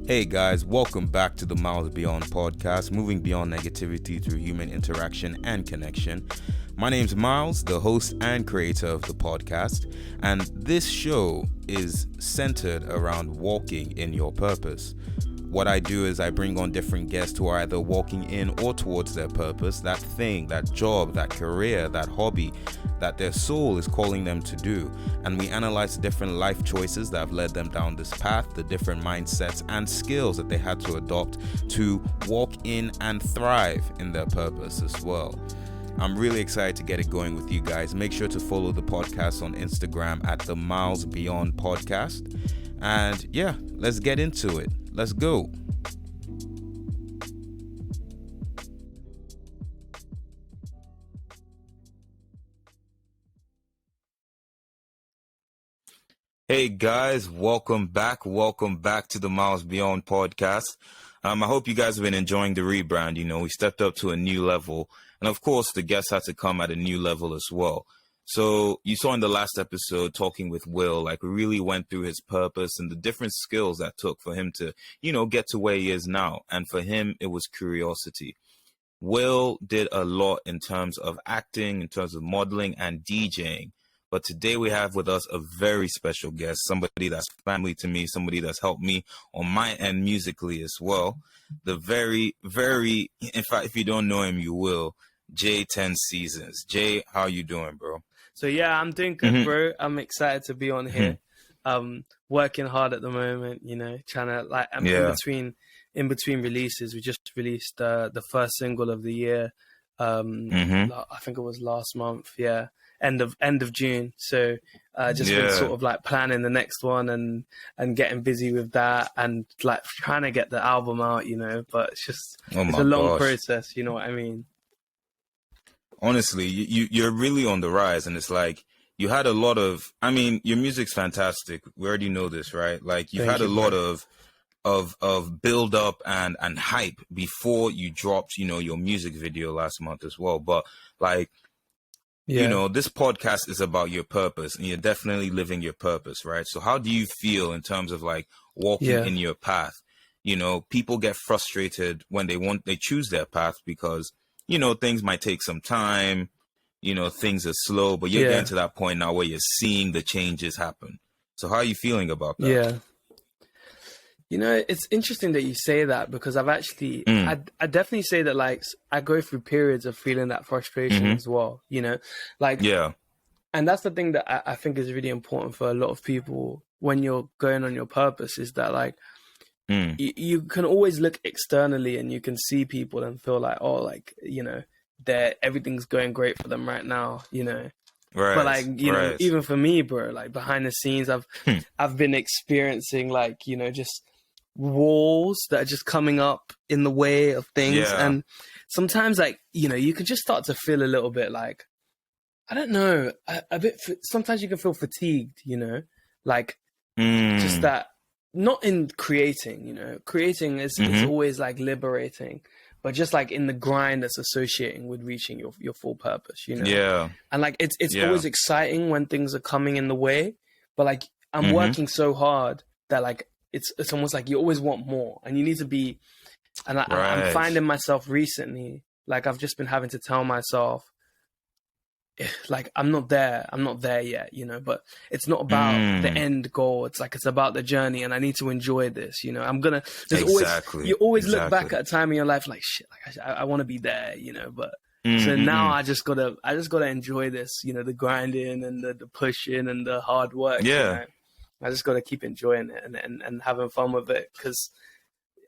Hey guys, welcome back to the Miles Beyond podcast, moving beyond negativity through human interaction and connection. My name's Miles, the host and creator of the podcast, and this show is centered around walking in your purpose. What I do is I bring on different guests who are either walking in or towards their purpose, that thing, that job, that career, that hobby that their soul is calling them to do. And we analyze different life choices that have led them down this path, the different mindsets and skills that they had to adopt to walk in and thrive in their purpose as well. I'm really excited to get it going with you guys. Make sure to follow the podcast on Instagram at the Miles Beyond Podcast. And yeah, let's get into it. Let's go. Hey guys, welcome back to the Miles Beyond podcast. I hope you guys have been enjoying the rebrand. We stepped up to a new level, and of course the guests had to come at a new level as well. So you saw in the last episode talking with Will, we really went through his purpose and the different skills that took for him to, get to where he is now. And for him, it was curiosity. Will did a lot in terms of acting, in terms of modeling and DJing. But today we have with us a very special guest, somebody that's family to me, somebody that's helped me on my end musically as well. The very, in fact, if you don't know him, you will. Jay 10 Seasons. Jay, how you doing, bro? So yeah, I'm doing good, bro. I'm excited to be on here. Working hard at the moment, trying to I'm in between releases. We just released the first single of the year. I think it was last month. Yeah. End of June. So been sort of planning the next one and getting busy with that and trying to get the album out, but it's a long process, you know what I mean? Honestly, you're really on the rise, and it's you had a lot of, your music's fantastic. We already know this, right? You've had a lot of build up and hype before you dropped, your music video last month as well. But this podcast is about your purpose, and you're definitely living your purpose, right? So how do you feel in terms of walking in your path? People get frustrated when they choose their path because, things might take some time, things are slow, but you're getting to that point now where you're seeing the changes happen. So how are you feeling about that? Yeah. It's interesting that you say that because I've actually, I definitely say that I go through periods of feeling that frustration as well, And that's the thing that I think is really important for a lot of people when you're going on your purpose is that you can always look externally and you can see people and feel everything's going great for them right now, Right. But even for me, bro, behind the scenes, I've been experiencing just walls that are just coming up in the way of things. And sometimes you can just start to feel a little bit I don't know, sometimes you can feel fatigued, just that, not in creating, creating is always liberating, but just in the grind that's associating with reaching your full purpose, And it's always exciting when things are coming in the way, but I'm working so hard that it's almost you always want more and you need to be, and I'm finding myself recently, I've just been having to tell myself, I'm not there yet, but it's not about the end goal. It's it's about the journey and I need to enjoy this, you always look back at a time in your life shit, I want to be there, but so now I just gotta enjoy this, the grinding and the pushing and the hard work. I just gotta keep enjoying it and having fun with it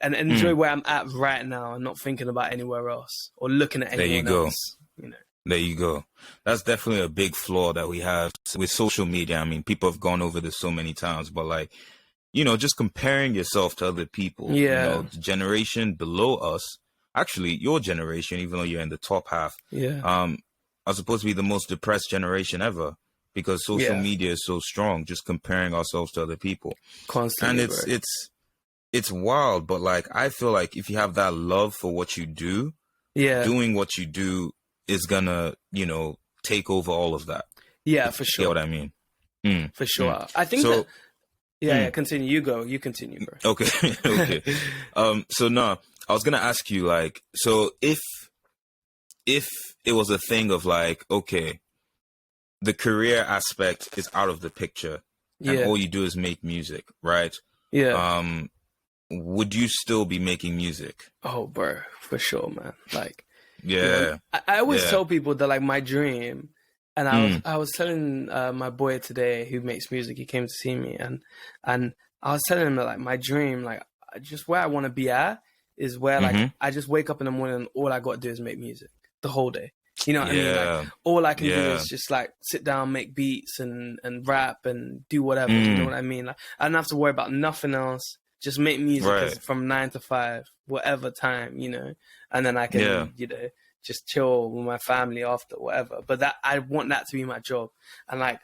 and enjoy where I'm at right now and not thinking about anywhere else or looking at anyone else, There you go. That's definitely a big flaw that we have with social media. People have gone over this so many times, but just comparing yourself to other people, the generation below us, actually your generation, even though you're in the top half, are supposed to be the most depressed generation ever because social media is so strong, just comparing ourselves to other people. Constantly. And it's wild, but I feel if you have that love for what you do, doing what you do is gonna, take over all of that. Yeah, for sure. You know what I mean? For sure. I think that Yeah, continue. You continue, bro. Okay. Okay. So no, I was gonna ask you, like, so if it was a thing of like, okay, the career aspect is out of the picture, and all you do is make music, right? Yeah. Would you still be making music? Oh, bro, for sure, man. Like, yeah, you know, I always tell people that like my dream, and I was telling my boy today who makes music. He came to see me, and I was telling him that like my dream, like just where I want to be at is where like I just wake up in the morning and all I got to do is make music the whole day. You know what I mean? Like all I can do is just like sit down, make beats and rap and do whatever. You know what I mean? Like I don't have to worry about nothing else. Just make music from 9 to 5, whatever time, you know, and then I can, you know, just chill with my family after, whatever. But that I want that to be my job, and like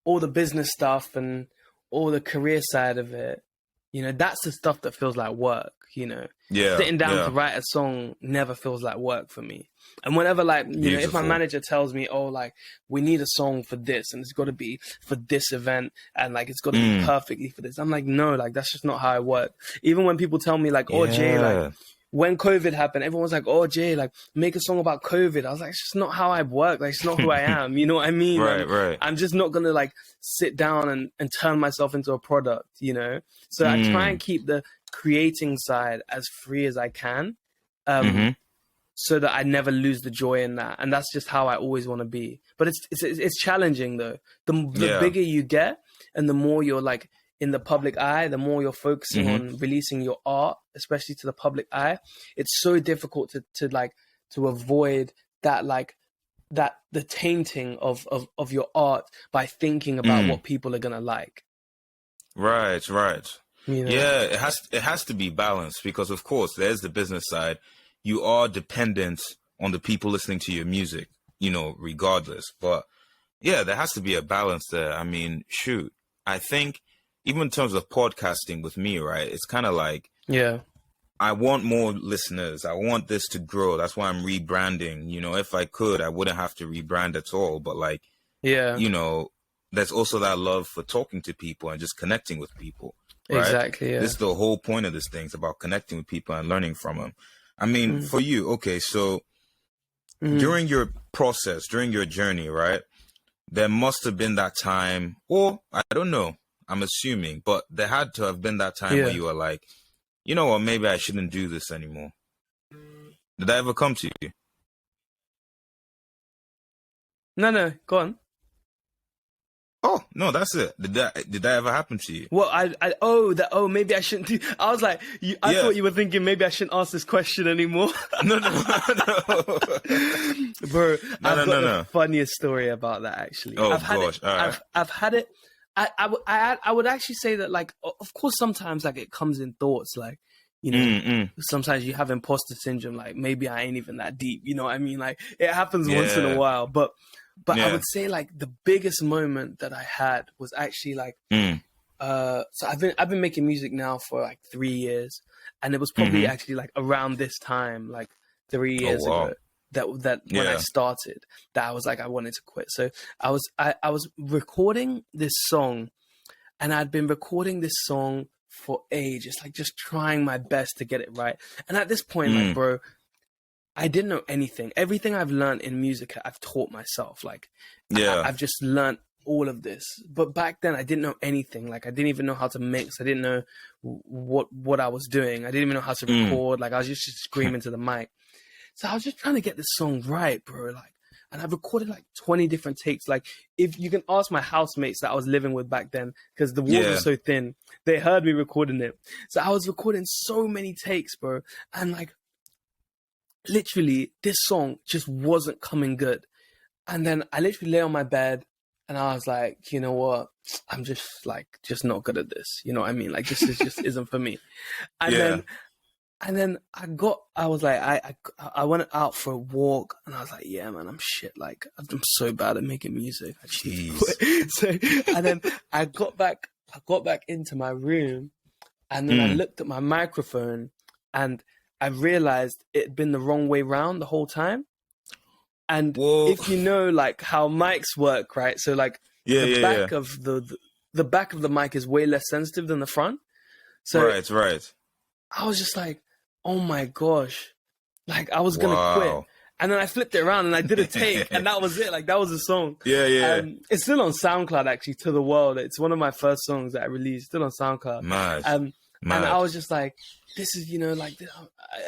all the business stuff and all the career side of it, you know, that's the stuff that feels like work. You know, sitting down to write a song never feels like work for me. And whenever, like, you know, if my manager tells me, oh, like, we need a song for this and it's got to be for this event and, like, it's got to be perfectly for this, I'm like, no, like, that's just not how I work. Even when people tell me, like, oh, Jay, like, when COVID happened, everyone was like, oh, Jay, like, make a song about COVID. I was like, it's just not how I work. Like, it's not who I am. You know what I mean? Right. I'm just not going to, like, sit down and turn myself into a product, you know? So I try and keep the creating side as free as I can. So that I never lose the joy in that, and that's just how I always want to be. But it's challenging though. The bigger you get, and the more you're like in the public eye, the more you're focusing on releasing your art, especially to the public eye. It's so difficult to avoid that, like that the tainting of your art by thinking about what people are gonna like. Right. You know? Yeah, it has to be balanced, because of course there's the business side. You are dependent on the people listening to your music, you know, regardless. But yeah, there has to be a balance there. I mean, shoot, I think even in terms of podcasting with me, right, it's kind of like, I want more listeners. I want this to grow. That's why I'm rebranding. You know, if I could, I wouldn't have to rebrand at all. But like, you know, there's also that love for talking to people and just connecting with people. Right? Exactly. Yeah. This is the whole point of this thing. It's about connecting with people and learning from them. I mean, for you, okay, so during your process, during your journey, right, there must have been that time, or I don't know, I'm assuming, but there had to have been that time where you were like, you know what, maybe I shouldn't do this anymore. Did that ever come to you? No, go on. Oh, no, that's it. Did that ever happen to you? Well, maybe I shouldn't do. I was like, I thought you were thinking maybe I shouldn't ask this question anymore. No. Bro, I've got the funniest story about that, actually. Oh, gosh. All right. I've had it. I would actually say that, like, of course, sometimes, like, it comes in thoughts, like, you know, sometimes you have imposter syndrome, like, maybe I ain't even that deep, you know what I mean? Like, it happens once in a while, but I would say, like, the biggest moment that I had was actually, like, so I've been making music now for like 3 years, and it was probably actually like around this time, like 3 years ago, that when I started, that I was like, I wanted to quit. So I was recording this song, and I'd been recording this song for ages, like just trying my best to get it right. And at this point, like, bro, I didn't know anything. Everything I've learned in music, I've taught myself. Like, I've just learned all of this. But back then, I didn't know anything. Like, I didn't even know how to mix. I didn't know what I was doing. I didn't even know how to record. Like, I was just screaming to the mic. So I was just trying to get this song right, bro. Like, and I recorded like 20 different takes. Like, if you can ask my housemates that I was living with back then, because the walls were so thin, they heard me recording it. So I was recording so many takes, bro. And like, literally, this song just wasn't coming good. And then I literally lay on my bed and I was like, you know what? I'm just not good at this. You know what I mean? Like, this is just isn't for me. And then I was like, I went out for a walk and I was like, yeah, man, I'm shit. Like, I'm so bad at making music. So, and then I got back into my room, and then I looked at my microphone and I realized it had been the wrong way round the whole time. And if you know, like, how mics work, right? So like the back of the back of the mic is way less sensitive than the front. So right. I was just like, oh my gosh, like I was gonna quit. And then I flipped it around and I did a take, and that was it. Like, that was the song. Yeah. It's still on SoundCloud, actually, To the World. It's one of my first songs that I released, still on SoundCloud. Nice. And I was just like, this is, you know, like,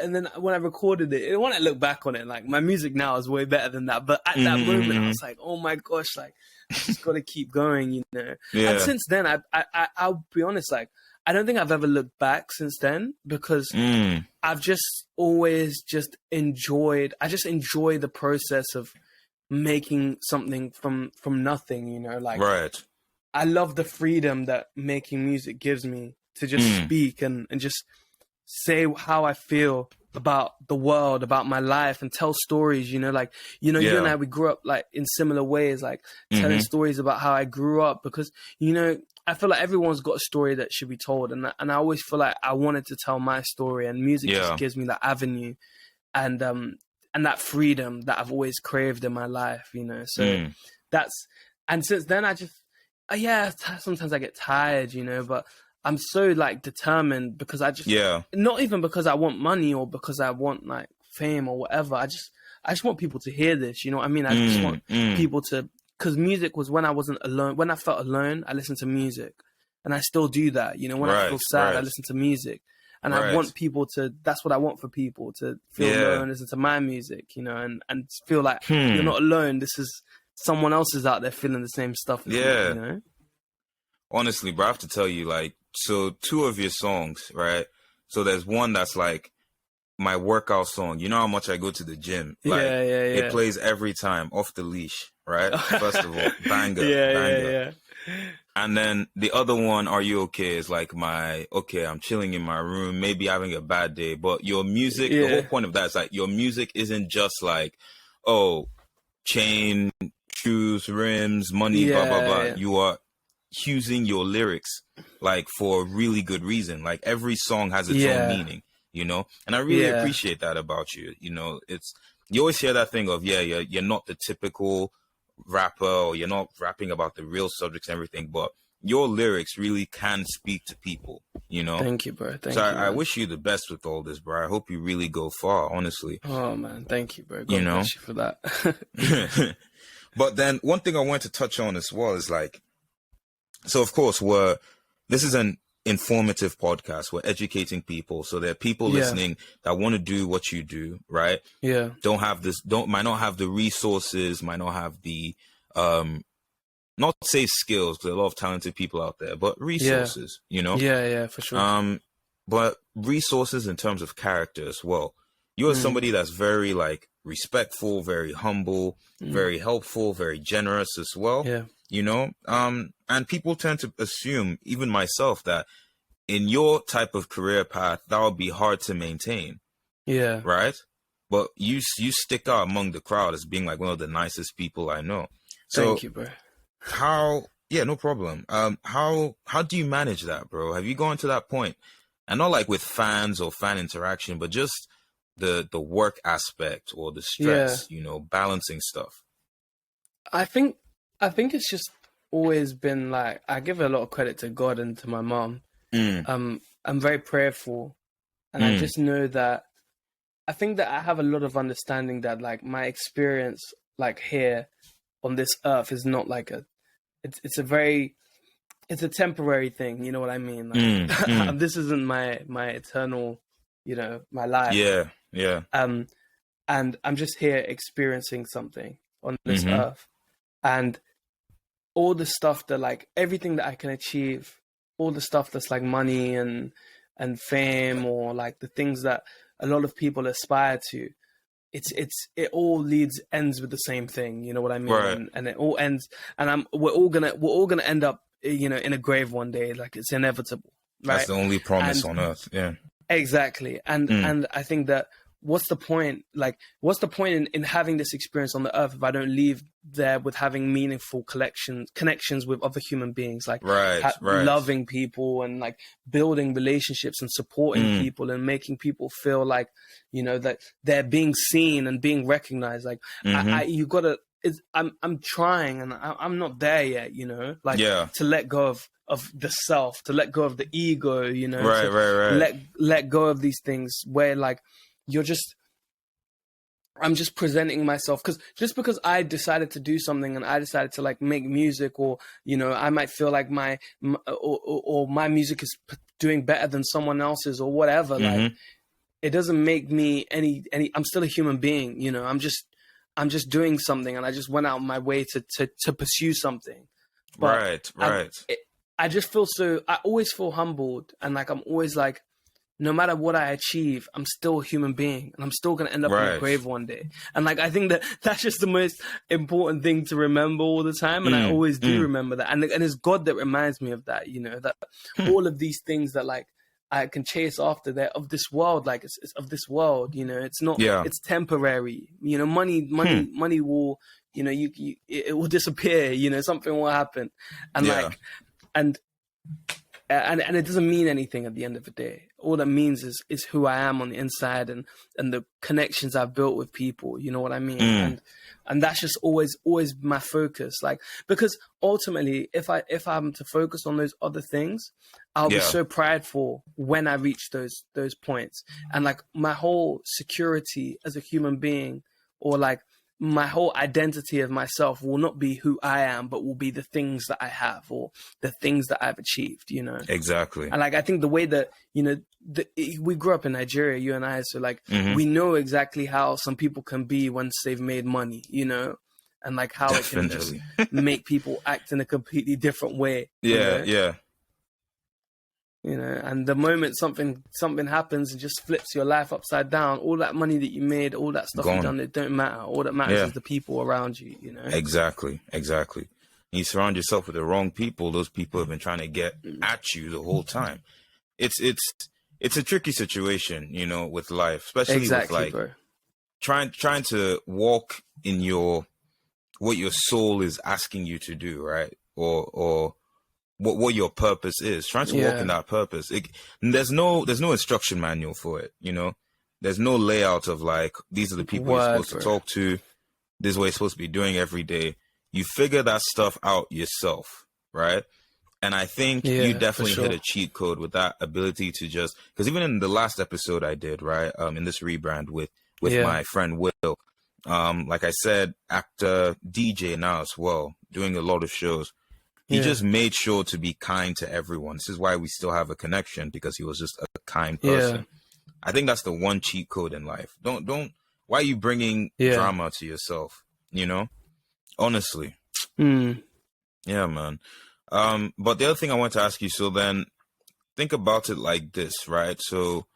and then when I recorded it, when I look back on it, like, my music now is way better than that. But at that moment, I was like, oh my gosh, like, I just got to keep going, you know. Yeah. And since then, I'll be honest, like, I don't think I've ever looked back since then, because I've just always just enjoy the process of making something from nothing, you know, like, right. I love the freedom that making music gives me to just speak and just say how I feel about the world, about my life, and tell stories, you know, like, you know, you and I, we grew up like in similar ways, like telling stories about how I grew up, because, you know, I feel like everyone's got a story that should be told. And I always feel like I wanted to tell my story, and music just gives me that avenue and that freedom that I've always craved in my life, you know? So and since then I just, sometimes I get tired, you know, but I'm so like determined, because I just, not even because I want money or because I want like fame or whatever. I just want people to hear this, you know what I mean? I just want people to, because music was when I wasn't alone. When I felt alone, I listened to music, and I still do that. You know, when I feel sad, I listen to music, and I want people to. That's what I want for people to feel alone, listen to my music. You know, and feel like you're not alone. This is someone else is out there feeling the same stuff. As you know. Honestly, bro, I have to tell you, like, so 2 of your songs, right? So there's one that's like my workout song. You know how much I go to the gym. Like, it plays every time, Off the Leash. Right? First of all, banger. Yeah. And then the other one, Are You Okay, is like I'm chilling in my room, maybe having a bad day. But your music, the whole point of that is like, your music isn't just like, oh, chain, shoes, rims, money, blah, blah, blah. You are using your lyrics like for a really good reason. Like, every song has its own meaning, you know? And I really appreciate that about you. You know, you always hear that thing of, you're not the typical rapper, or you're not rapping about the real subjects and everything, but your lyrics really can speak to people, you know? Thank you, bro. I wish you the best with all this, bro. I hope you really go far, honestly. Oh, man. Thank you, bro. God bless you for that. But then one thing I want to touch on as well is like, so of course this is an informative podcast. We're educating people. So there are people listening that want to do what you do, right? Yeah. Might not have the resources, might not have the, not say skills, because there are a lot of talented people out there, but resources, you know? Yeah, for sure. But resources in terms of character as well. You're somebody that's very like respectful, very humble, very helpful, very generous as well. Yeah. You know, and people tend to assume, even myself, that in your type of career path, that would be hard to maintain. Yeah. Right. But you stick out among the crowd as being like one of the nicest people I know. So thank you, bro. No problem. How do you manage that, bro? Have you gone to that point? And not like with fans or fan interaction, but just the work aspect or the stress, you know, balancing stuff. I think it's just always been like, I give a lot of credit to God and to my mom. I'm very prayerful, and I just know that I think that I have a lot of understanding that like my experience like here on this earth is not like it's a temporary thing, you know what I mean? Like, this isn't my eternal, you know, my life. Yeah. And I'm just here experiencing something on this earth, and all the stuff that like everything that I can achieve, all the stuff that's like money and fame, or like the things that a lot of people aspire to, it all ends with the same thing, you know what I mean? Right. And it all ends, and we're all gonna end up, you know, in a grave one day. Like, it's inevitable, right? That's the only promise on earth. Yeah, exactly. And I think that what's the point? Like, what's the point in having this experience on the earth if I don't leave there with having meaningful connections with other human beings, like loving people and like building relationships and supporting people and making people feel like, you know, that they're being seen and being recognized. Like, I'm trying, and I'm not there yet, you know, like to let go of the self, to let go of the ego, you know, right. Let go of these things where like I'm just presenting myself because I decided to do something and I decided to like make music, or, you know, I might feel like my music is doing better than someone else's or whatever. Like, it doesn't make me any, I'm still a human being, you know, I'm just doing something, and I just went out my way to pursue something. But right. I just feel I always feel humbled, and like, I'm always like, no matter what I achieve, I'm still a human being, and I'm still going to end up in a grave one day. And like, I think that's just the most important thing to remember all the time. And I always do remember that. And it's God that reminds me of that, you know, that all of these things that like I can chase after, they're of this world, like it's of this world, you know, it's not, it's temporary, you know, money will, you know, it will disappear, you know, something will happen. And like, and it doesn't mean anything at the end of the day. All that means is who I am on the inside, and the connections I've built with people. You know what I mean? And that's just always my focus. Like, because ultimately, if I'm to focus on those other things, I'll be so prideful when I reach those points. And like, my whole security as a human being, or like my whole identity of myself, will not be who I am, but will be the things that I have, or the things that I've achieved, you know? Exactly. And like, I think the way that, you know, we grew up in Nigeria, you and I, so like, we know exactly how some people can be once they've made money, you know? And like, how it can just make people act in a completely different way. You know, and the moment something happens and just flips your life upside down, all that money that you made, all that stuff you've done, it don't matter. All that matters is the people around you, you know? Exactly. You surround yourself with the wrong people, those people have been trying to get at you the whole time. It's a tricky situation, you know, with life, especially with like trying to walk in what your soul is asking you to do, right? Or what your purpose is, trying to walk in that purpose. There's no instruction manual for it, you know. There's no layout of like, these are the people you're supposed to talk to, this is what you're supposed to be doing every day. You figure that stuff out yourself, right? And I think you definitely hit a cheat code with that ability to just, because even in the last episode I did, right, in this rebrand with my friend Will, like I said, actor, DJ now as well, doing a lot of shows. He just made sure to be kind to everyone. This is why we still have a connection, because he was just a kind person. I think that's the one cheat code in life. Don't. Why are you bringing drama to yourself? You know, honestly. Yeah, man. But the other thing I want to ask you. So then, think about it like this, right? So,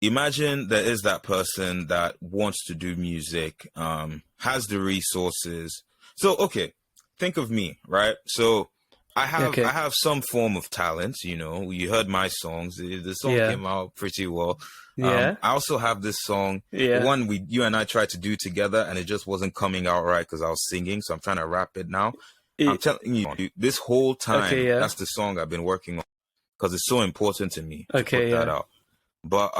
imagine there is that person that wants to do music, has the resources. So, okay. Think of me, right? So I have some form of talent, you know. You heard my songs. The song came out pretty well. I also have this song, one you and I tried to do together, and it just wasn't coming out right because I was singing. So I'm trying to rap it now. I'm telling you, this whole time, that's the song I've been working on, because it's so important to me to put that out. But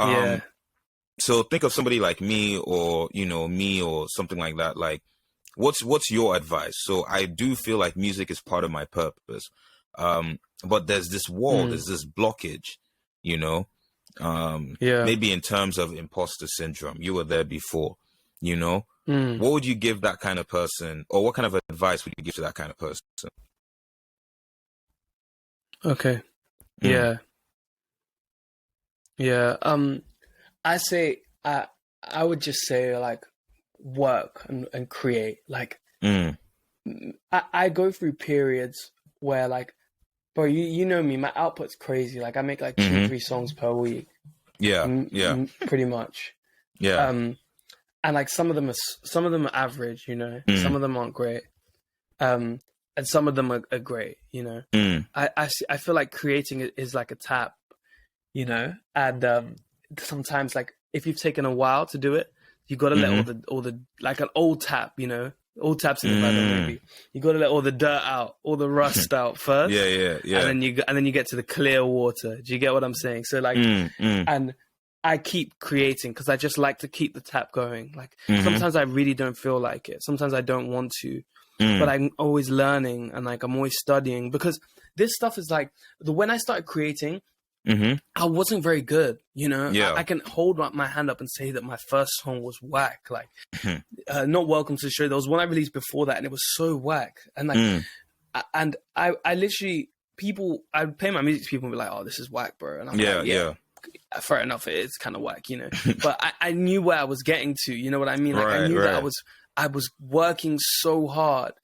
so think of somebody like me, or, you know, me or something like that. Like, what's your advice? So I do feel like music is part of my purpose. But there's this wall, there's this blockage, you know, maybe in terms of imposter syndrome. You were there before, you know. What would you give that kind of person, or what kind of advice would you give to that kind of person? Okay. I say, I would just say, like, work and create. Like, I go through periods where, like, bro, you know me, my output's crazy. Like, I make like 2-3 songs per week. Pretty much. And like, some of them are average, you know. Some of them aren't great, and some of them are great, you know. I feel like creating it is like a tap, you know. And sometimes, like, if you've taken a while to do it, you got to let all the like an old tap, you know, old taps in the movie. You got to let all the dirt out, all the rust out first. And then you get to the clear water. Do you get what I'm saying? So like, and I keep creating because I just like to keep the tap going. Like sometimes I really don't feel like it. Sometimes I don't want to, but I'm always learning and like I'm always studying because this stuff is like when I started creating, I wasn't very good, you know. I can hold my hand up and say that my first song was whack. Like, not Welcome to the Show. There was one I released before that, and it was so whack. And like, and I literally I'd play my music to people and be like, "Oh, this is whack, bro." And I'm like, "Yeah, fair enough. It's kind of whack, you know." But I knew where I was getting to. You know what I mean? Like, I knew that I was working so hard.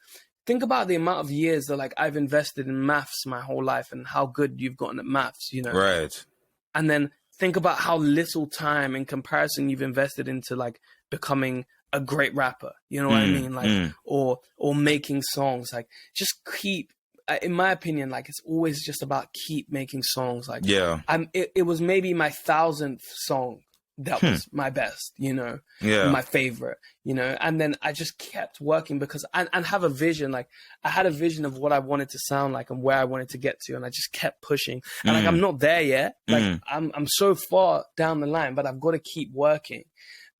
Think about the amount of years that like I've invested in maths my whole life and how good you've gotten at maths, you know? Right. And then think about how little time in comparison you've invested into like becoming a great rapper. You know what I mean? Like, or making songs. Like, just keep, in my opinion, like it's always just about keep making songs. Like, it was maybe my 1,000th song that was my best, you know, my favorite, you know, and then I just kept working because and have a vision. Like I had a vision of what I wanted to sound like and where I wanted to get to, and I just kept pushing. And like I'm not there yet. Like I'm so far down the line, but I've got to keep working.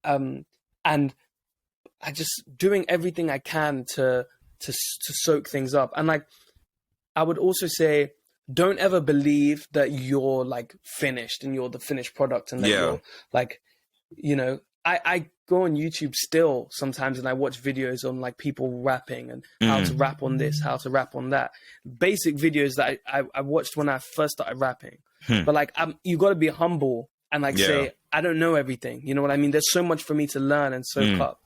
And I just doing everything I can to soak things up. And like I would also say, don't ever believe that you're like finished and you're the finished product and that you're like, you know, I go on YouTube still sometimes and I watch videos on like people rapping and how to rap on this, how to rap on that. Basic videos that I watched when I first started rapping. But like, you got to be humble and like say, I don't know everything. You know what I mean? There's so much for me to learn and soak up.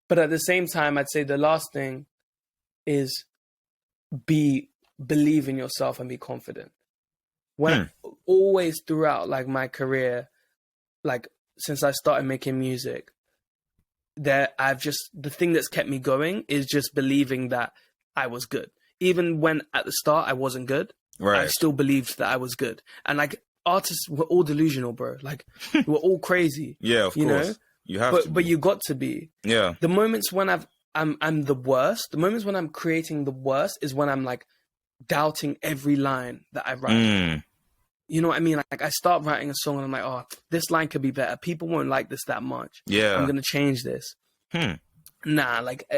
But at the same time, I'd say the last thing is believe in yourself and be confident. When always throughout like my career, like since I started making music, the thing that's kept me going is just believing that I was good. Even when at the start I wasn't good, I still believed that I was good. And like artists were all delusional, bro. Like we're all crazy. Of course. Know? You have to be. But you got to be. Yeah. The moments when I'm the worst, the moments when I'm creating the worst is when I'm like doubting every line that I write. You know what I mean? Like I start writing a song and I'm like, oh, this line could be better. People won't like this that much. I'm gonna change this. Nah, like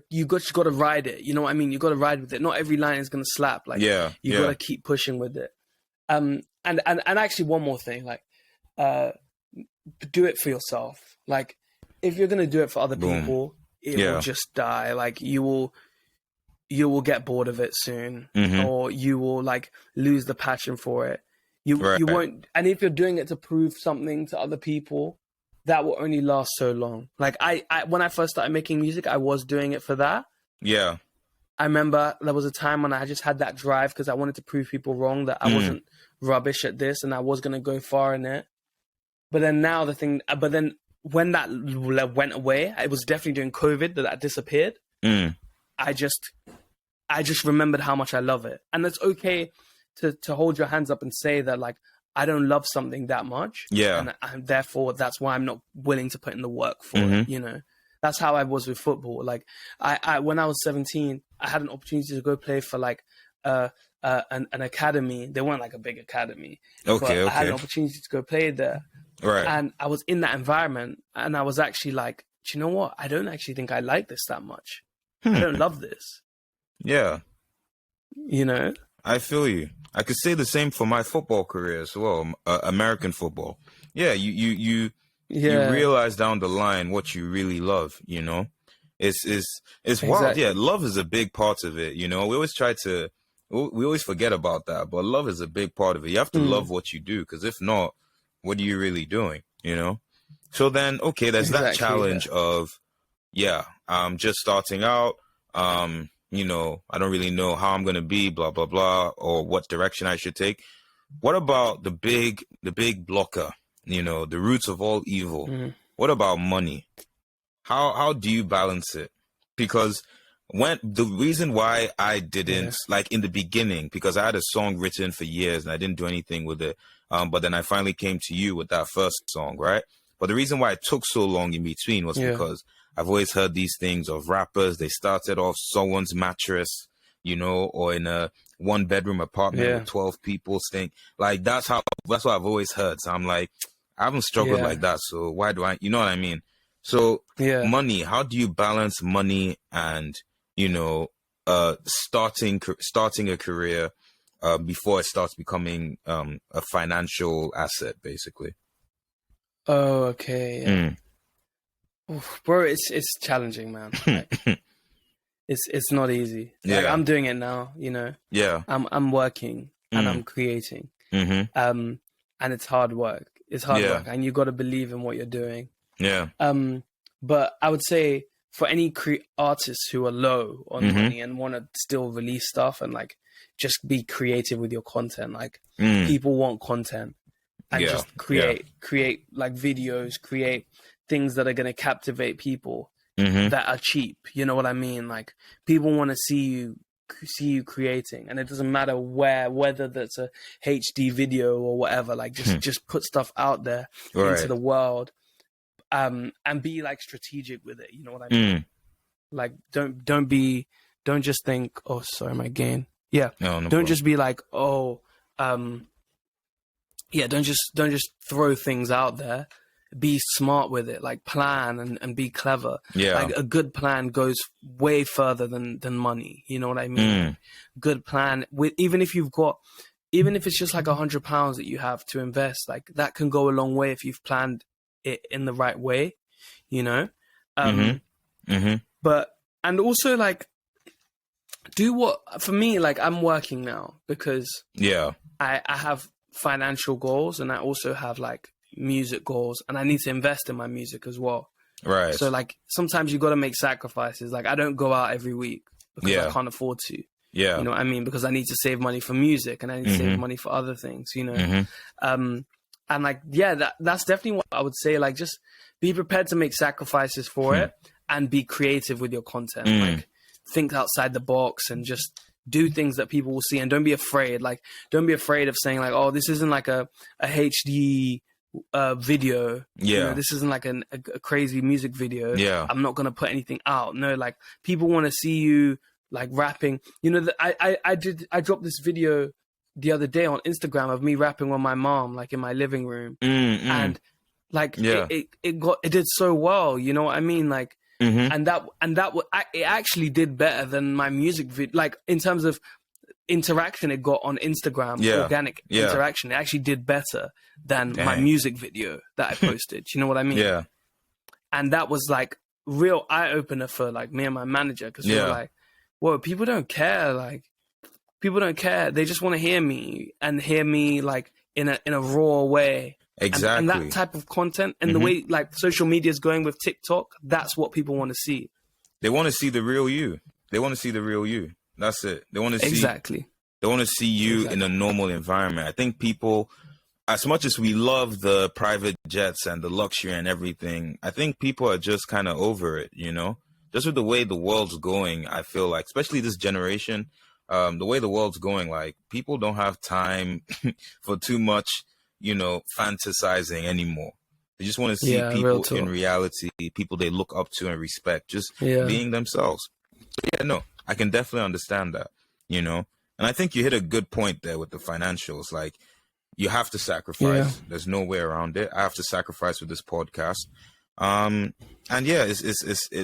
you just gotta ride it. You know what I mean? You gotta ride with it. Not every line is gonna slap. Like you gotta keep pushing with it. And actually one more thing, like do it for yourself. Like if you're gonna do it for other people, it will just die. Like you will get bored of it soon, or you will like lose the passion for it. You won't. And if you're doing it to prove something to other people, that will only last so long. Like I when I first started making music, I was doing it for that. Yeah. I remember there was a time when I just had that drive because I wanted to prove people wrong that I wasn't rubbish at this and I was going to go far in it. But then when that went away, it was definitely during COVID that disappeared. I just remembered how much I love it. And it's okay to hold your hands up and say that, like, I don't love something that much. Yeah. And therefore, that's why I'm not willing to put in the work for it, you know? That's how I was with football. Like, I when I was 17, I had an opportunity to go play for, like, an academy. They weren't, like, a big academy. Okay. I had an opportunity to go play there. Right. And I was in that environment, and I was actually like, do you know what? I don't actually think I like this that much. I don't love this. Yeah. You know? I feel you. I could say the same for my football career as well, American football. Yeah, you realize down the line what you really love, you know? It's exactly. Wild. Yeah, love is a big part of it, you know? We always forget about that, but love is a big part of it. You have to love what you do, because if not, what are you really doing, you know? So then, okay, there's that challenge of, I'm just starting out, you know, I don't really know how I'm going to be, blah, blah, blah, or what direction I should take. What about the big blocker, you know, the roots of all evil? What about money? How do you balance it? Because the reason why I didn't, like in the beginning, because I had a song written for years and I didn't do anything with it. But then I finally came to you with that first song, right? But the reason why it took so long in between was because I've always heard these things of rappers. They started off someone's mattress, you know, or in a 1-bedroom apartment with 12 people staying. Like, that's what I've always heard. So I'm like, I haven't struggled like that. So why do I, you know what I mean? So money, how do you balance money and, you know, starting a career before it starts becoming a financial asset, basically? Oh, okay. Yeah. Oof, bro, it's challenging, man. Like, it's not easy. Like, I'm doing it now, you know. Yeah. I'm working and I'm creating. And it's hard work. It's hard work, and you got to believe in what you're doing. Yeah. But I would say for any artists who are low on money and want to still release stuff and like just be creative with your content, like people want content, and just create like videos, create things that are going to captivate people that are cheap. You know what I mean? Like, people want to see you creating, and it doesn't matter whether that's a HD video or whatever. Like, just put stuff out there into the world, and be like strategic with it. You know what I mean? Like, don't just think, oh, sorry, my gain. Yeah. No don't problem. Just be like, oh, yeah, don't just throw things out there. Be smart with it, like plan and be clever. Yeah. Like, a good plan goes way further than money. You know what I mean? Good plan, even if it's just like £100 that you have to invest, like that can go a long way if you've planned it in the right way, you know? But, and also, like, for me, like, I'm working now because I have financial goals, and I also have like music goals, and I need to invest in my music as well. Right. So like, sometimes you got to make sacrifices. Like, I don't go out every week because I can't afford to. Yeah. You know what I mean? Because I need to save money for music, and I need to save money for other things, you know? And like, that's definitely what I would say. Like, just be prepared to make sacrifices for it, and be creative with your content. Like, think outside the box and just do things that people will see, and don't be afraid. Like, don't be afraid of saying like, oh, this isn't like a HD video. You know, this isn't like a crazy music video. I'm not gonna put anything out. No, like, people want to see you like rapping. You know, I dropped this video the other day on Instagram of me rapping on my mom, like in my living room, and like it did so well. You know what I mean? Like, and it actually did better than my music video. Like, in terms of interaction it got on Instagram, organic interaction, it actually did better than my music video that I posted. You know what I mean? Yeah. And that was like real eye opener for like me and my manager, because we were like, whoa, people don't care. Like, people don't care. They just want to hear me like in a raw way. Exactly. And that type of content, and the way like social media is going with TikTok, that's what people want to see. They want to see the real you. They want to see the real you. That's it. They want to see They want to see you in a normal environment. I think people, as much as we love the private jets and the luxury and everything, I think people are just kind of over it, you know? Just with the way the world's going, I feel like, especially this generation, the way the world's going, like, people don't have time for too much, you know, fantasizing anymore. They just want to see people in reality, people they look up to and respect, just being themselves. So, no, I can definitely understand that, you know? And I think you hit a good point there with the financials. Like, you have to sacrifice. There's no way around it. I have to sacrifice with this podcast. And yeah, it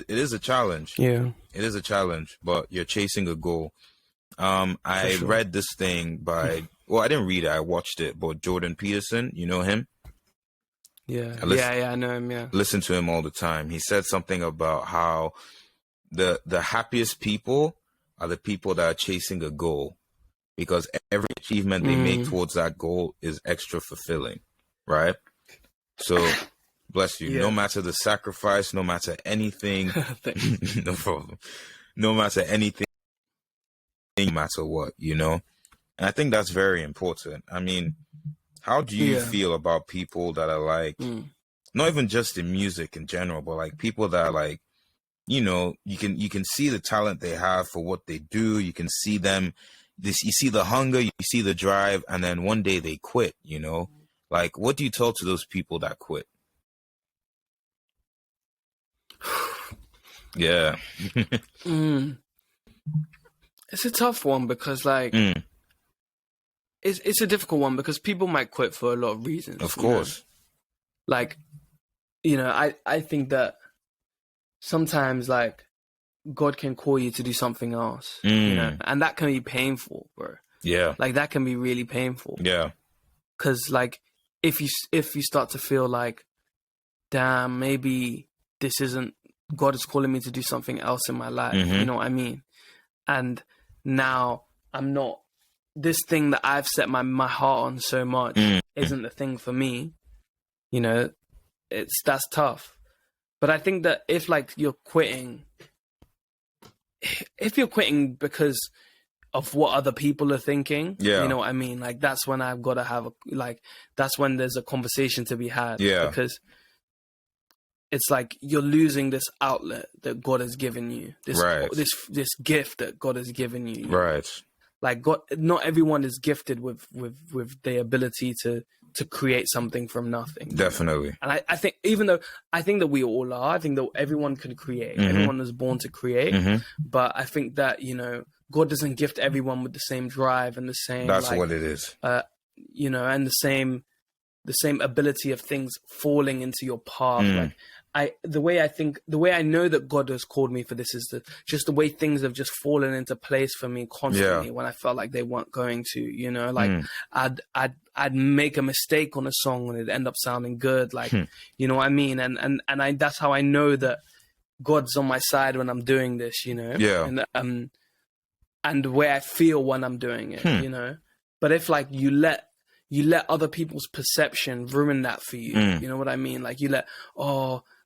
is a challenge. Yeah, it is a challenge, but you're chasing a goal. I read this thing by, well, I didn't read it, I watched it, but Jordan Peterson, you know him? Yeah, I know him, yeah. Listen to him all the time. He said something about how the happiest people are the people that are chasing a goal, because every achievement they make towards that goal is extra fulfilling, right? So, bless you. No matter the sacrifice, no matter anything, no problem. No matter anything, no matter what, you know? And I think that's very important. I mean, how do you feel about people that are like, not even just in music in general, but like people that are like, you know, you can see the talent they have for what they do. You can see them, you see the hunger, you see the drive, and then one day they quit, you know? Like, what do you tell to those people that quit? Yeah. It's a tough one because, like, it's a difficult one because people might quit for a lot of reasons. Of course. like, you know, I think that sometimes like God can call you to do something else, you know, and that can be painful, bro. Yeah. Like that can be really painful. Yeah. 'Cause like if you start to feel like, damn, maybe this isn't, God is calling me to do something else in my life. You know what I mean? And now I'm not, this thing that I've set my heart on so much isn't the thing for me. You know, that's tough. But I think that if like you're quitting because of what other people are thinking, you know what I mean? Like that's when I've got to have that's when there's a conversation to be had. Yeah. Because it's like you're losing this outlet that God has given you. This gift that God has given you. Right. Like God, not everyone is gifted with the ability to create something from nothing. Definitely. You know? And I think, even though I think that we all are, I think that everyone can create. Everyone is born to create. But I think that, you know, God doesn't gift everyone with the same drive and the same. That's what it is. You know, and the same ability of things falling into your path. Like the way I know that God has called me for this is just the way things have just fallen into place for me constantly when I felt like they weren't going to, you know, like I'd make a mistake on a song and it'd end up sounding good. Like, you know what I mean? And that's how I know that God's on my side when I'm doing this, you know? Yeah. And the way I feel when I'm doing it, you know? But if like you let other people's perception ruin that for you, you know what I mean? Like you let,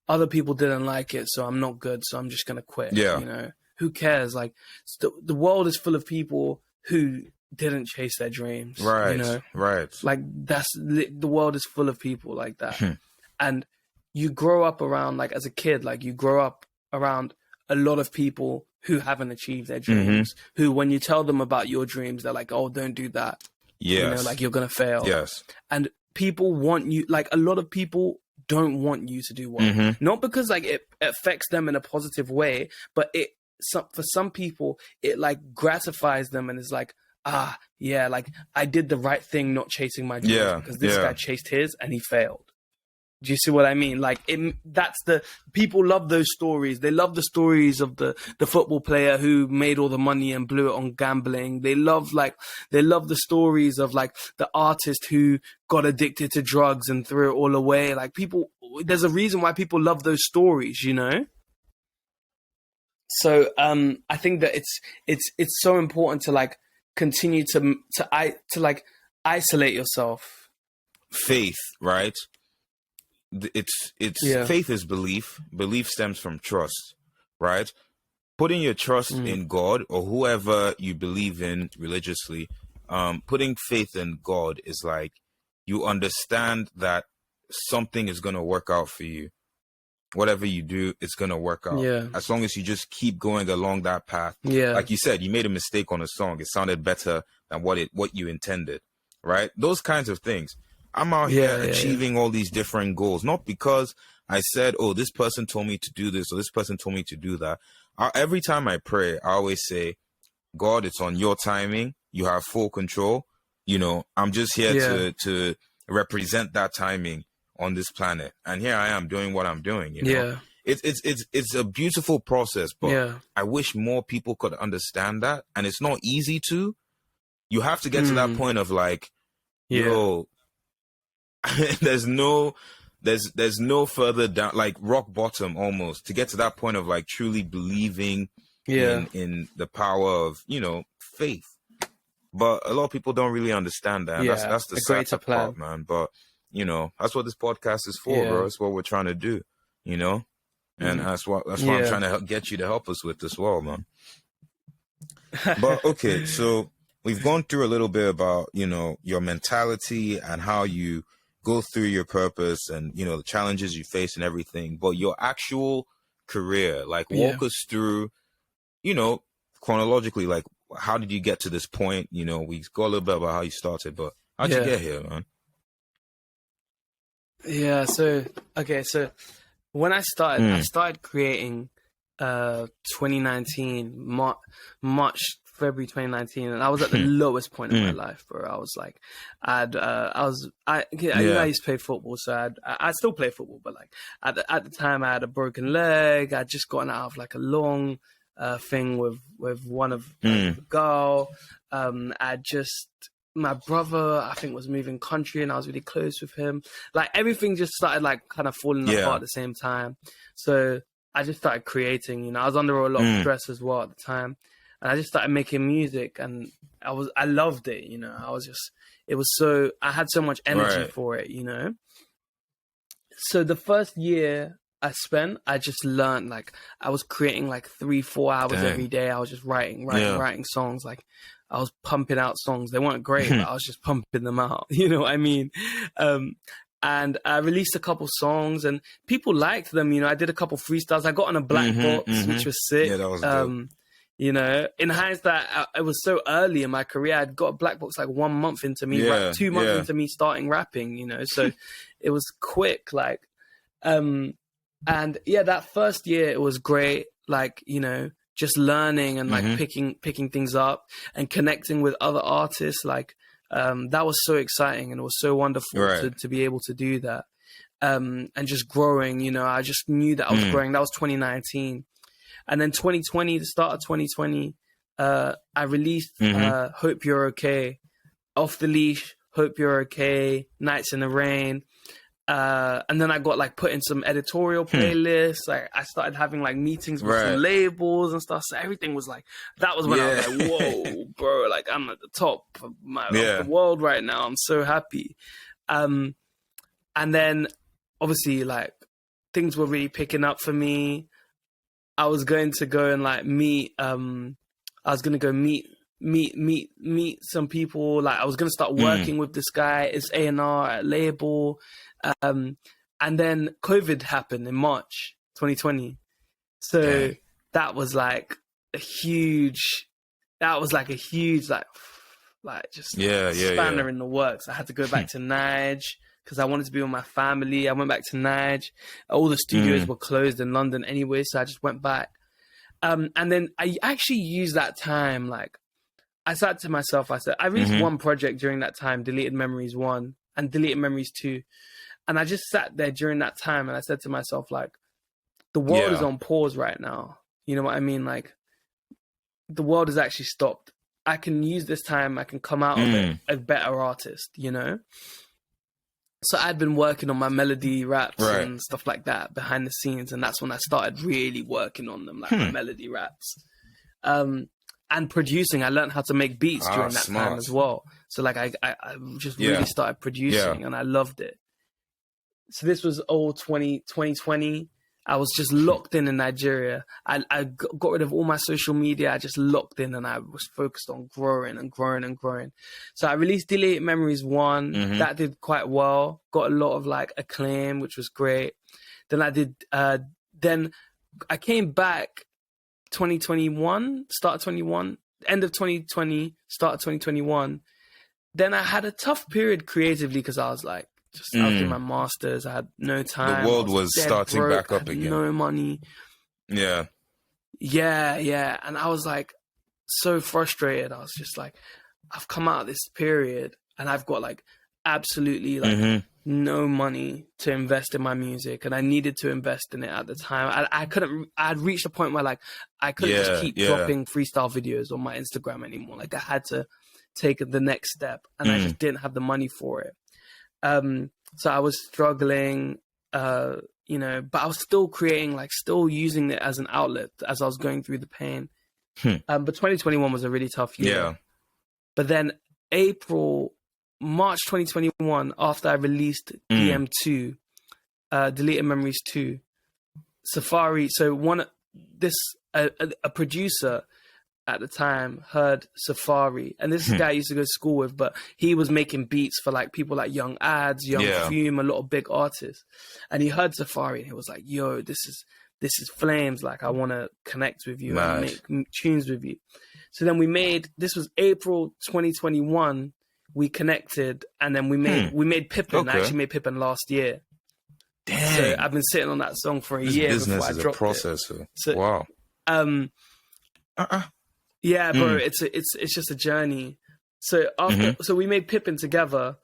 other people didn't like it, so I'm not good, so I'm just going to quit. Yeah. You know, who cares? Like the world is full of people who didn't chase their dreams. Right. You know? Right. Like the world is full of people like that. And you grow up around, like as a kid, like you grow up around a lot of people who haven't achieved their dreams, who when you tell them about your dreams, they're like, oh, don't do that. Yes. You know, like you're going to fail. Yes. And people want you, like a lot of people don't want you to do well. Not because like it affects them in a positive way, but for some people, it like gratifies them and is like, yeah, like I did the right thing not chasing my dreams because this guy chased his and he failed. Do you see what I mean? Like people love those stories. They love the stories of the football player who made all the money and blew it on gambling. They love the stories of like the artist who got addicted to drugs and threw it all away. Like there's a reason why people love those stories, you know? So, I think that it's so important to like continue to like isolate yourself. Faith, right? It's faith is belief. Belief stems from trust, right? Putting your trust in God or whoever you believe in religiously, putting faith in God is like you understand that something is going to work out for you. Whatever you do, it's going to work out. Yeah. As long as you just keep going along that path. Yeah. Like you said, you made a mistake on a song. It sounded better than what you intended, right? Those kinds of things. I'm out here achieving all these different goals, not because I said, oh, this person told me to do this or this person told me to do that. Every time I pray, I always say, God, it's on your timing. You have full control. You know, I'm just here to represent that timing on this planet. And here I am doing what I'm doing, you know. It's a beautiful process, but I wish more people could understand that. And it's not easy to. You have to get to that point of like, yo, there's no further down, like rock bottom almost, to get to that point of like truly believing in the power of, you know, faith. But a lot of people don't really understand that. And that's the sad part, man. But you know, that's what this podcast is for, bro. That's what we're trying to do, you know, and that's what I'm trying to get you to help us with as well, man. But okay, so we've gone through a little bit about, you know, your mentality and how you go through your purpose and, you know, the challenges you face and everything, but your actual career, like walk us through, you know, chronologically, like how did you get to this point? You know, we got a little bit about how you started, but how'd you get here, man? Yeah, so when I started creating 2019, March February 2019, and I was at the lowest point in my life, bro. I was like, I used to play football, so I still play football, but like at the time I had a broken leg. I'd just gotten out of like a long thing with one of the girl. My brother, I think, was moving country, and I was really close with him. Like everything just started like kind of falling apart at the same time. So I just started creating. You know, I was under a lot of stress as well at the time, and I just started making music, and I loved it. You know, I had so much energy for it. You know, so the first year I just learned, like I was creating like 3-4 hours every day. I was just writing songs. Like I was pumping out songs. They weren't great, but I was just pumping them out. You know what I mean? And I released a couple songs, and people liked them. You know, I did a couple freestyles. I got on a black box, which was sick. Yeah, that was dope. You know, in hindsight, it was so early in my career. I'd got a black box like 1 month into me, 2 months into me starting rapping. You know, so it was quick. Like, and yeah, that first year it was great. Like, you know, just learning and like picking things up and connecting with other artists. Like, that was so exciting, and it was so wonderful to be able to do that. And just growing, you know, I just knew that I was growing. That was 2019. And then 2020, the start of 2020, I released Hope You're Okay, Off the Leash, Hope You're Okay, Nights in the Rain. And then I got like put in some editorial playlists. Like I started having like meetings with some labels and stuff. So everything was like, that was when I was like, whoa, bro, like I'm at the top of the world right now. I'm so happy. And then obviously like things were really picking up for me. I was going to go and like meet some people. Like I was going to start working with this guy. It's A&R at label. And then COVID happened in March 2020. So that was like a huge spanner in the works. I had to go back to Nige because I wanted to be with my family. I went back to Nige. All the studios were closed in London anyway, so I just went back. And then I actually used that time, like I said to myself, I released one project during that time, Deleted Memories 1 and Deleted Memories 2. And I just sat there during that time and I said to myself, like, the world is on pause right now. You know what I mean? Like, the world has actually stopped. I can use this time. I can come out of it a better artist, you know? So I'd been working on my melody raps and stuff like that behind the scenes. And that's when I started really working on them, like my melody raps. And producing, I learned how to make beats during that time as well. So like I just really started producing and I loved it. So this was all 2020. I was just locked in Nigeria. I got rid of all my social media. I just locked in and I was focused on growing and growing and growing. So I released Deleted Memories 1. That did quite well. Got a lot of like acclaim, which was great. Then I came back 2021, start of 21, end of 2020, start of 2021. Then I had a tough period creatively because I was like, I was doing my masters. I had no time. The world was starting back up again. No money. Yeah. And I was like so frustrated. I was just like, I've come out of this period and I've got like absolutely like no money to invest in my music, and I needed to invest in it at the time. I couldn't. I had reached a point where like I couldn't just keep dropping freestyle videos on my Instagram anymore. Like I had to take the next step, and I just didn't have the money for it. So I was struggling, you know, but I was still creating, like still using it as an outlet as I was going through the pain. But 2021 was a really tough year. Yeah. But then March 2021, after I released DM2, Deleted Memories 2, Safari. So a producer at the time heard Safari, and this guy I used to go to school with, but he was making beats for like people like Young Ads, Young Fume, a lot of big artists, and he heard Safari and he was like, yo, this is flames, like I want to connect with you and make tunes with you. So then this was April 2021, we connected, and then we made Pippin. I actually made Pippin last year. Dang. So I've been sitting on that song for a year before I dropped it. So, wow. Yeah, bro, it's just a journey. So so we made Pippin together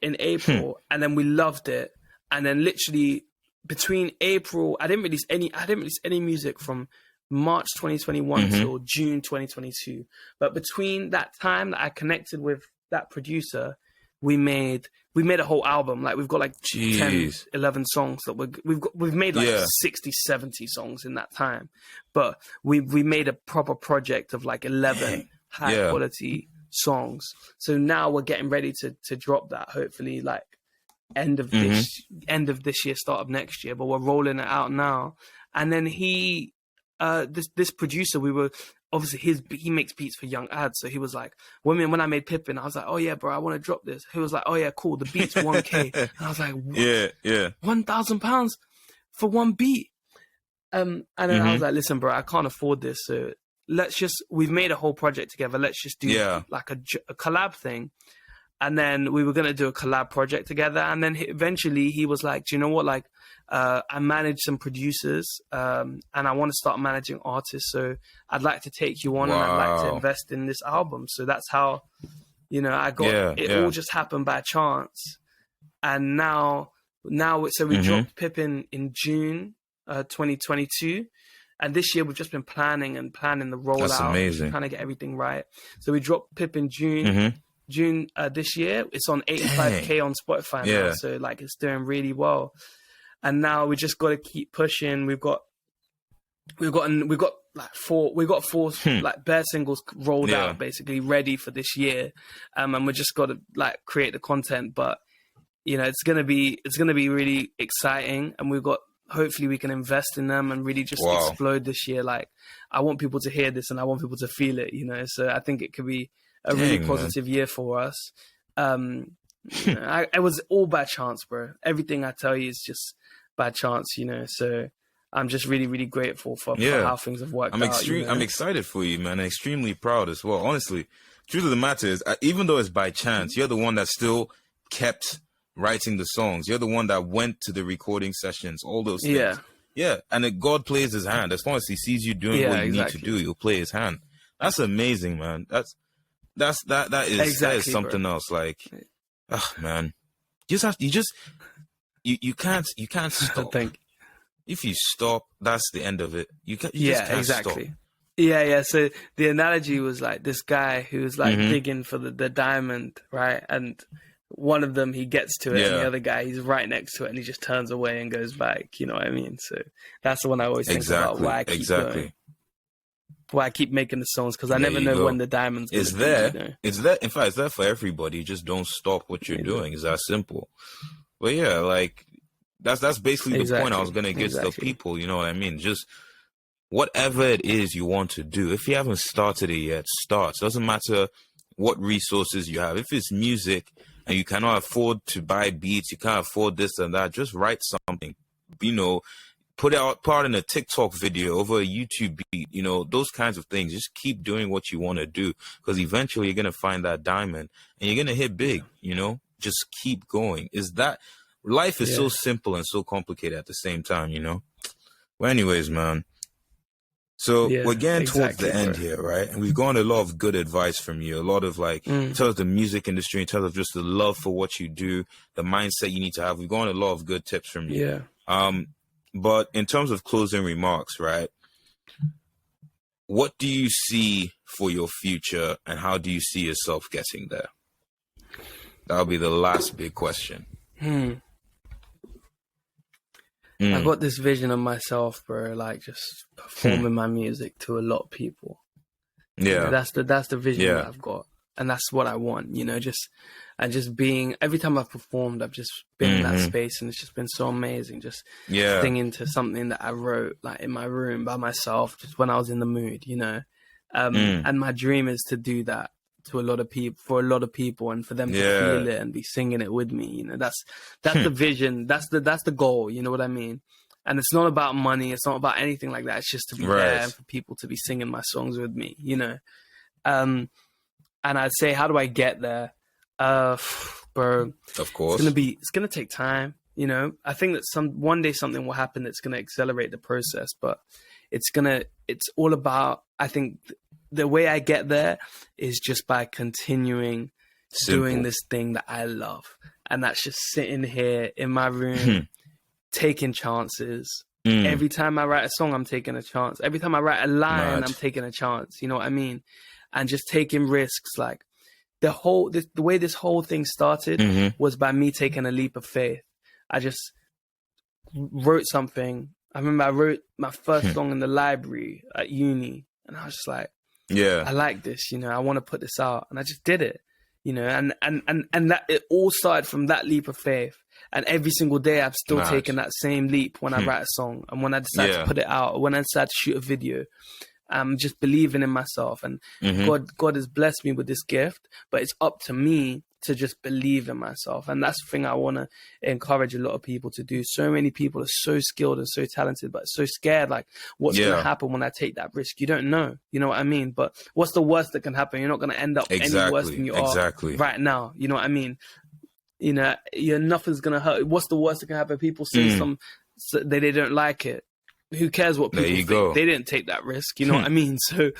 in April, and then we loved it. And then literally between April, I didn't release any music from March 2021 till June 2022. But between that time that I connected with that producer, we made a whole album. Like we've got like 10, 11 songs that we've made like 60, 70 songs in that time. But we made a proper project of like 11 high quality songs. So now we're getting ready to drop that, hopefully like end of this year, start of next year. But we're rolling it out now. And then this producer, we were obviously he makes beats for young ads, so he was like, when I made Pippin, I was like, oh yeah, bro, I want to drop this. He was like, oh yeah, cool, the beat's 1K. And I was like, what? Yeah. £1,000 for one beat. And then I was like, listen, bro, I can't afford this, so we've made a whole project together. Let's just do like a collab thing. And then we were going to do a collab project together. And then eventually he was like, do you know what? Like, I manage some producers and I want to start managing artists. So I'd like to take you on and I'd like to invest in this album. So that's how, I got it. All just happened by chance. And now, so we dropped Pippin in June 2022. And this year we've just been planning the rollout. That's amazing. Trying to get everything right. So we dropped Pippin June this year. It's on 85K on Spotify now, so like it's doing really well. And now we just got to keep pushing. We've got like four like bare singles rolled out, basically ready for this year, and we just got to like create the content. But it's gonna be really exciting, and hopefully we can invest in them and really just explode this year. Like I want people to hear this and I want people to feel it, so I think it could be a really positive year for us. It was all by chance, bro. Everything I tell you is just by chance, so I'm just really, really grateful for how things have worked out. I'm excited for you, man. I'm extremely proud as well. Honestly, truth of the matter is, even though it's by chance, you're the one that still kept writing the songs. You're the one that went to the recording sessions, all those things. Yeah. And then God plays his hand. As long as he sees you doing what you need to do, he'll play his hand. That's amazing, man. That is something else. Like, man, you can't stop. If you stop, that's the end of it. You just can't stop. Yeah. So the analogy was like this guy who was like digging for the diamond, right? And one of them, he gets to it, and the other guy, he's right next to it, and he just turns away and goes back. You know what I mean? So that's the one I always think about. Why I keep going. Why I keep making the songs, because I never know when the diamond's going to be. It's there. In fact, it's there for everybody. You just don't stop what you're doing. It's that simple. But yeah, like that's basically the point I was going to get to the people. You know what I mean? Just whatever it is you want to do. If you haven't started it yet, start. It doesn't matter what resources you have. If it's music and you cannot afford to buy beats, you can't afford this and that, just write something. Put out in a TikTok video, over a YouTube beat, those kinds of things. Just keep doing what you want to do, because eventually you're going to find that diamond and you're going to hit big, just keep going. Life is so simple and so complicated at the same time, Well, anyways, man. So we're getting towards the end here, right? And we've gotten a lot of good advice from you, a lot of like, in terms of the music industry, in terms of just the love for what you do, the mindset you need to have. We've gotten a lot of good tips from you. But in terms of closing remarks, right? What do you see for your future, and how do you see yourself getting there? That'll be the last big question. I got this vision of myself, bro, like just performing my music to a lot of people. Yeah. That's the vision that I've got. And that's what I want, just being, every time I've performed, I've just been in that space, and it's just been so amazing. Just singing to something that I wrote like in my room by myself, just when I was in the mood, and my dream is to do that to a lot of people, and for them to feel it and be singing it with me. That's the vision. That's the goal. You know what I mean? And it's not about money. It's not about anything like that. It's just to be there and for people to be singing my songs with me, and I'd say, how do I get there? Bro, of course, it's gonna take time. I think that one day something will happen that's gonna accelerate the process, but it's all about, I think, the way I get there is just by continuing doing this thing that I love. And that's just sitting here in my room, taking chances. Every time I write a song, I'm taking a chance. Every time I write a line, I'm taking a chance. You know what I mean? And just taking risks. Like the way this whole thing started was by me taking a leap of faith. I just wrote something. I remember I wrote my first song in the library at uni, and I was just like, I like this, you know, I want to put this out. And I just did it, you know, and that it all started from that leap of faith. And every single day I've still taken that same leap when I write a song and when I decide to put it out, or when I decide to shoot a video. I'm just believing in myself, and God has blessed me with this gift, but it's up to me to just believe in myself. And that's the thing I want to encourage a lot of people to do. So many people are so skilled and so talented, but so scared, like, what's going to happen when I take that risk? You don't know. You know what I mean? But what's the worst that can happen? You're not going to end up any worse than you are right now. You know what I mean? You know, nothing's going to hurt. What's the worst that can happen? People say they don't like it. Who cares what people think? Go. They didn't take that risk. You know what I mean? So,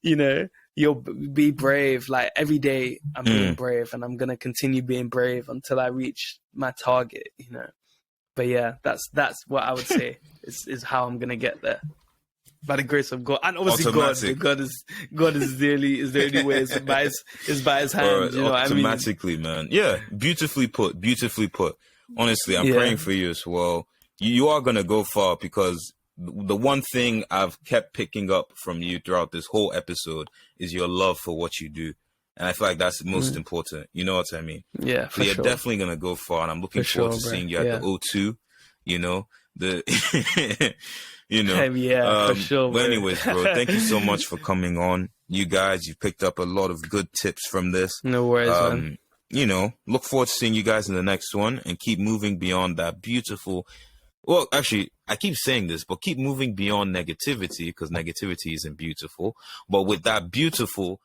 you know, you'll be brave. Like every day I'm being brave, and I'm going to continue being brave until I reach my target, you know. But yeah, that's what I would say is how I'm going to get there. By the grace of God. And obviously God is the only way. It's by his hand. You know what I mean? Automatically, man. Yeah. Beautifully put. Honestly, I'm praying for you as well. You are going to go far, because the one thing I've kept picking up from you throughout this whole episode is your love for what you do. And I feel like that's most important. You know what I mean? Yeah, so you're definitely going to go far. And I'm looking forward to seeing you at the O2, you know, you know. For sure. But anyways, bro, thank you so much for coming on. You guys, you picked up a lot of good tips from this. No worries, man. You know, look forward to seeing you guys in the next one, and keep moving beyond that beautiful. Well, actually, I keep saying this, but keep moving beyond negativity, because negativity isn't beautiful. But with that beautiful